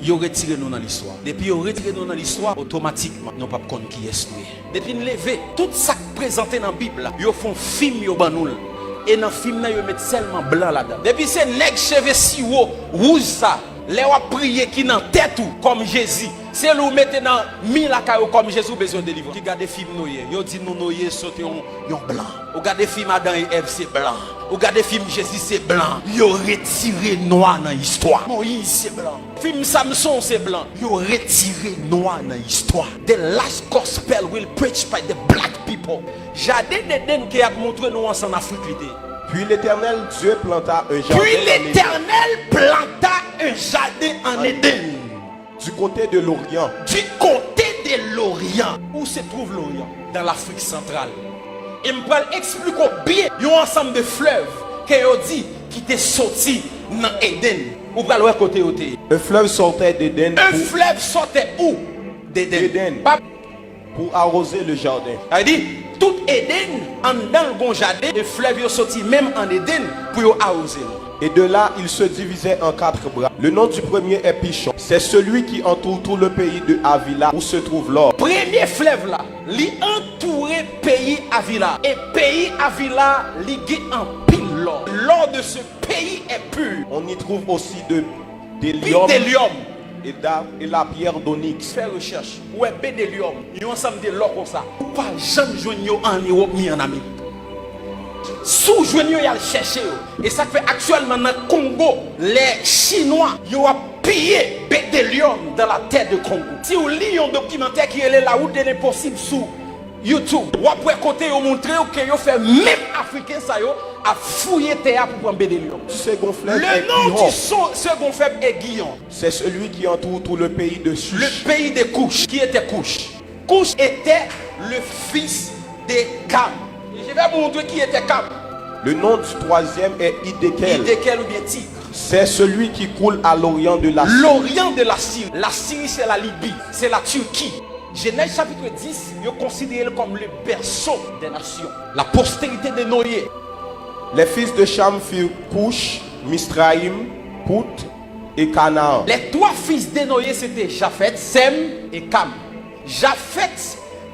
ils ont retiré nous dans l'histoire. Depuis ils ont retiré nous dans l'histoire, automatiquement, nous ne pouvons pas connaître qui est nous. Depuis nous lever, tout ça présenté dans la Bible, ils font film, ils ont et dans le film, ils mettent seulement blanc là-dedans. Depuis c'est nèg cheveux si haut, rouge ça. Les wa prier qui dans tête ou comme Jésus. C'est nous mettez dans mille akayo comme Jésus besoin de délivrer. Qui garde film noyer, yo dit nous noyer sauter yon blanc. Ou garde film Adam et Ève c'est blanc. Ou garde film Jésus c'est blanc. Yo retiré noir dans l'histoire. Moïse c'est blanc. Film Samson c'est blanc. Yo retiré noir dans l'histoire. The last gospel will preach by the black people. Jardin d'Éden qui a montré nous en Afrique. Puis l'Éternel Dieu planta un jardin. Puis l'Éternel planta un jardin en Éden. Du côté de l'Orient. Du côté de l'Orient. Où se trouve l'Orient? Dans l'Afrique centrale. Et je vais expliquer bien. Il y a un ensemble de fleuves qui ont dit qui étaient sortis dans Éden. Où va le côté côté? Un fleuve sortait d'Éden. Un fleuve sortait où? D'Éden. Pour arroser le jardin. Il dit tout Éden en dans le bon jardin. Le fleuve est sorti même en Éden pour arroser. Et de là, il se divisait en 4 bras. Le nom du premier est Pichon. C'est celui qui entoure tout le pays de Havila où se trouve l'or. Premier fleuve là, il entourait pays Havila. Et pays Havila, il en pile l'or. L'or de ce pays est pur. On y trouve aussi des lions et la pierre d'onyx. Fais recherche. Ouais, bédélium. Il y a ensemble de l'or comme ça. Pas jamais joindre en Europe ni en Amérique. Sous joigneux y a cherché et ça fait actuellement dans le Congo les Chinois ils ont pillé bédélium dans la terre de Congo. Si vous lisez un documentaire qui est la route de l'impossible sur YouTube, vous pouvez côté vous montrer que vous fait même africain ça yo a fouiller terre pour prendre bédélium. Le nom du second fleuve est Guillon. C'est celui qui entoure tout le pays de Cush. Le pays de Cush. Qui était Cush? Cush était le fils de Cam. Je vais vous montrer qui était Cam. Le nom du troisième est Hiddekel. Hiddekel ou bien Tigre. C'est celui qui coule à l'orient de la Syrie. L'orient de la Syrie. La Syrie c'est la Libye, c'est la Turquie. Genèse chapitre 10, ils considéré comme le berceau des nations. La postérité de Noé. Les fils de Cham furent Cush, Misraïm, Pout et Canaan. Les 3 fils de Noé c'était Japhet, Sem et Cam. Japhet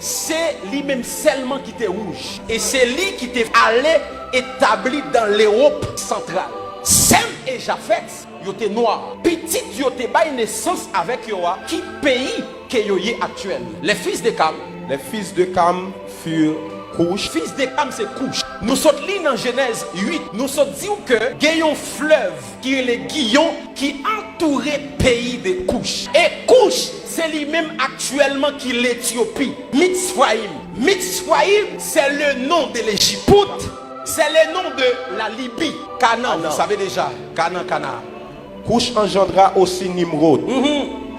c'est lui-même seulement qui était rouge. Et c'est lui qui était allé établi dans l'Europe centrale. Sem et Japhet, ils étaient noirs. Petit, ils étaient bail naissance avec Yoa. Qui pays que Yoye actuel? Les fils de Cam. Les fils de Cam furent Cush. Fils de Cam c'est Cush. Nous sommes là dans Genèse 8. Nous sommes dit que il y a un fleuve qui est le Guillon qui entourait le pays de Cush. Et Cush c'est lui-même actuellement qui est l'Éthiopie. Mitzrayim. Mitzrayim, c'est le nom de l'Égypte. C'est le nom de la Libye. Canaan, vous savez déjà. Canaan. Cush engendra aussi Nimrod.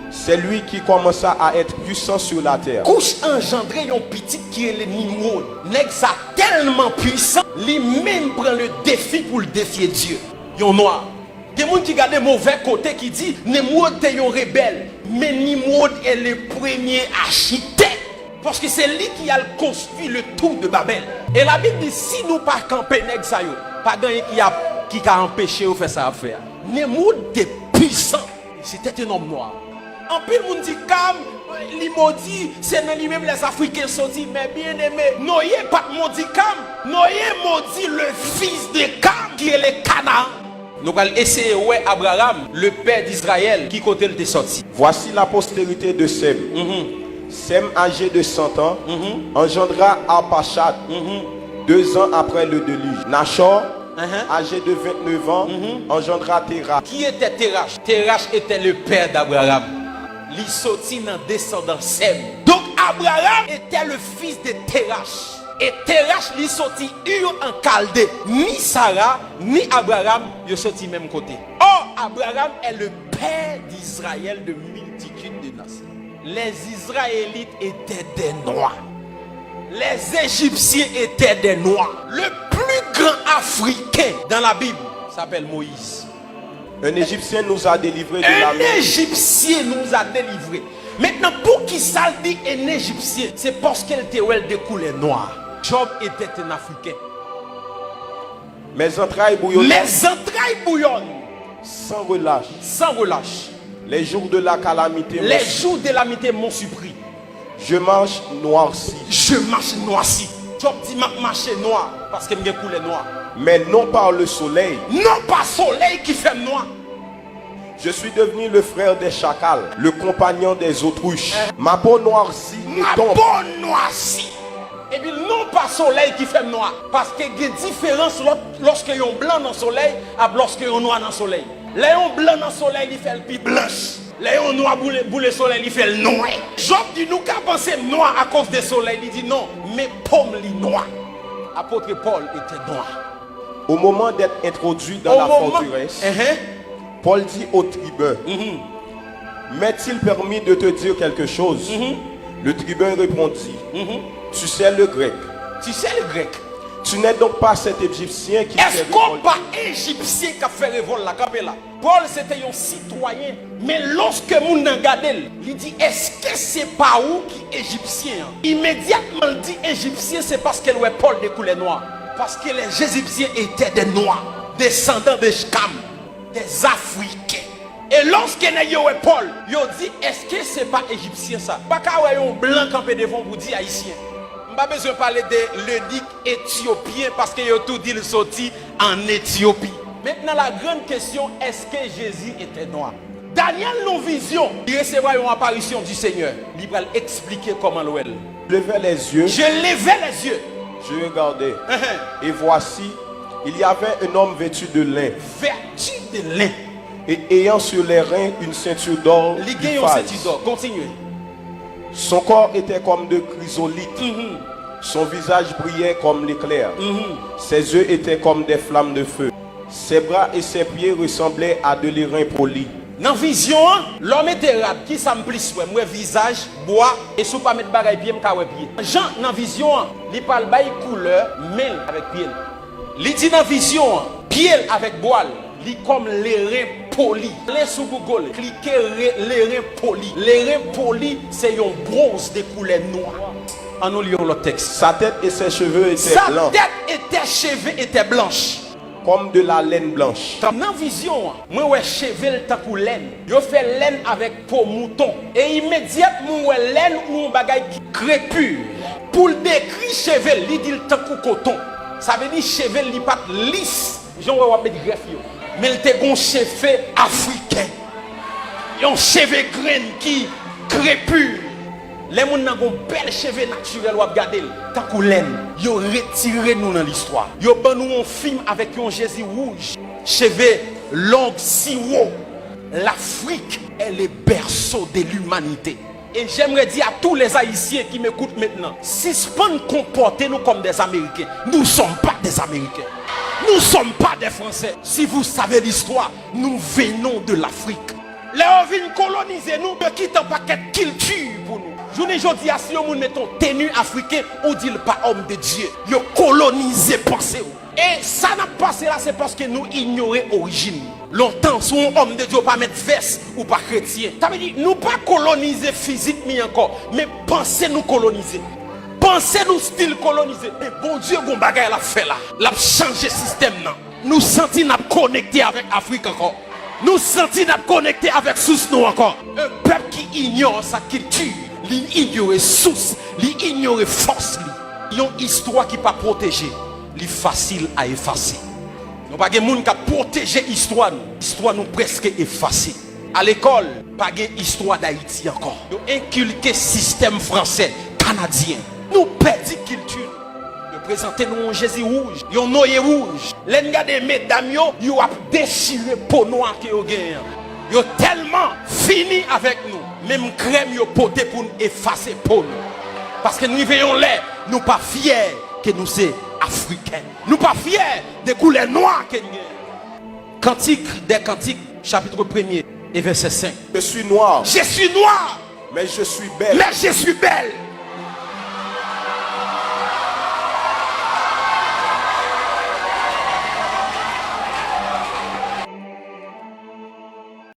C'est lui qui commença à être puissant sur la terre. Cush engendré un petit qui est le Nimrod. Nex a tellement puissant, lui-même prend le défi pour le défier Dieu. Yon noir. Des gens qui regardent mauvais côté qui dit Nimrod est un rebelle. Mais Nimrod est le premier architecte. Parce que c'est lui qui a construit le tour de Babel. Et la Bible dit si nous pas camper nèg ça yo, pas gagner qui a empêché de faire ça à faire. Nimrod est puissant. C'était un homme noir. En plus, on dit Cam, il maudit, c'est dans lui-même les Africains sont dit, mais bien aimé, Noé pas maudit Cam, Noé maudit le fils de Cam qui est le Canaan. Nous allons essayer ouais Abraham, le père d'Israël, qui côté il est sorti. Voici la postérité de Sem. Sem, âgé de 100 ans, engendra Arpachad 2 ans après le déluge. Nachor, âgé de 29 ans, engendra Terach. Qui était Terach? Terach était le père d'Abraham. Il sortit dans descendance Sem. Donc Abraham était le fils de Terach. Et Terach lui sorti Ur en Chaldée. Ni Sarah, ni Abraham, ils sorti même côté. Or, Abraham est le père d'Israël de multitude de nations. Les Israélites étaient des Noirs. Les Égyptiens étaient des Noirs. Le plus grand Africain dans la Bible s'appelle Moïse. Un Égyptien nous a délivrés de la main. Un Égyptien nous a délivrés. Maintenant, pour qui ça dit un Égyptien? C'est parce qu'elle était découlée noire. Job était un Africain. Mes entrailles bouillonnent. Mes entrailles bouillonnent. Sans relâche. Sans relâche. Les jours de la calamité Les jours de la calamité m'ont surpris. Je marche noirci. Je marche noirci. Job dit m'a marché noir parce que me coulé noir. Mais non par le soleil. Non pas soleil qui fait noir. Je suis devenu le frère des chacals, le compagnon des autruches. Ma peau noircie Ma tombe. peau noircie. Et puis non pas soleil qui fait noir. Parce qu'il y a une différence lorsque y a un blanc dans le soleil et lorsque y a un noir dans le soleil. Là, un blanc dans le soleil, il fait le plus blanche. Là, un noir pour le soleil, il fait le noir. Job dit nous qu'à penser noir à cause du soleil. Il dit non, mais pomme li noir. Apôtre Paul était noir. Au moment d'être introduit dans la forteresse, Paul dit au tribun, m'est-il permis de te dire quelque chose? Le tribun répondit, tu sais le grec. Tu sais le grec. Tu n'es donc pas cet Égyptien qui Est-ce qu'on pas Égyptien qui a fait révolte là, là? Paul c'était un citoyen, mais lorsque moun nan gade, il dit est-ce que c'est pas où qui Égyptien? Immédiatement il dit Égyptien, c'est parce que Paul de couleur noire. Parce que les Égyptiens étaient des noirs, descendants de Shkam, des Africains. Et lorsque Paul, il dit est-ce que c'est pas Égyptien ça? Pas qu'à un blanc campé devant vous dire haïtien. Je n'ai pas besoin de parler de l'eunuque éthiopien parce qu'il a tout dit le sorti en Éthiopie. Maintenant, la grande question, est-ce que Jésus était noir? Daniel, non vision, il recevra une apparition du Seigneur. Il va expliquer comment l'ouel. Je levais les yeux. Je levais les yeux. Je regardais. Et voici, il y avait un homme vêtu de lin. Vêtu de lin. Et ayant sur les reins une ceinture d'or. Continuez. Son corps était comme de chrysolite. Son visage brillait comme l'éclair. Ses yeux étaient comme des flammes de feu. Ses bras et ses pieds ressemblaient à de l'airain poli. Dans la vision, l'homme était rap qui s'amplis, moi visage, bois, et si vous ne pas mettre bagaille pied, je Jean, dans la vision, il parle de couleur, mêle avec pied. Il dit dans la vision, pied avec bois, il comme l'airain poli. Les sous Google, cliquez l'airain poli. L'airain poli, c'est un bronze de couleur noire. En nous lisons le texte. Sa tête et ses cheveux étaient blancs. Sa tête et ses cheveux étaient blanches. Comme de la laine blanche. Dans la vision, moi ouais cheveux tant pour laine. Yo fait laine avec peau mouton. Et immédiatement ouais laine ou un bagage qui crépule. Pour le décrire cheveux, il dit tant pour coton. Ça veut dire cheveux li pas lisse. J'en vais mettre greffe yo. Mais il te gon cheveux africain. Yon cheveux grain qui crépule. Les gens qui ont bel cheveux naturel ou regarder tant que laine, ils ont retiré nous dans l'histoire. Ils ont ban nous un film avec un Jésus rouge, cheveux longs si haut. L'Afrique est le berceau de l'humanité. Et j'aimerais dire à tous les Haïtiens qui m'écoutent maintenant, si ce pas nous comporter nous comme des Américains, nous ne sommes pas des Américains. Nous ne sommes pas des Français. Si vous savez l'histoire, nous venons de l'Afrique. Les gens viennent coloniser nous, de quitter un paquet de culture pour nous. Je ne dis pas si nous mettons tenue africain, on dit pas homme de Dieu. Ils ont colonisé pensée. Et ça n'a pas passé là, c'est parce que nous ignorons l'origine. Longtemps, si un homme de Dieu pas mettre veste ou pas chrétien. Ça veut dire, nous pas coloniser physiquement encore, mais pensez nous coloniser. Pensez nous style colonisé. Et bon Dieu, bon bagay l'a fait là. L'a changé système là. Nous sentons nous connecter avec l'Afrique encore. Nous sentons nous connecter avec source nous encore. Un peuple qui ignore sa culture, il ignore source, il ignore force. Il y a une histoire qui pas protégée, il est facile à effacer. Nous pas de monde qui protéger l'histoire. L'histoire nous presque effacée. À l'école, pas de histoire d'Haïti encore. Nous inculquer système français, canadien. Nous perdons culture. Nous présentons nous un Jésus rouge, un Noé rouge. Les gars des mesdames, ils ont déchiré peau noire que vous gagnez. Ils ont tellement fini avec nous. Même crème, ils ont porté pour nous effacer peau nous. Parce que nous veillons l'air, nous pas fiers que nous sommes africains. Nous pas fiers des couleurs noires que nous avons. Cantique des Cantiques, chapitre 1er et verset 5. Je suis noir. Je suis noir. Mais je suis belle. Mais je suis belle.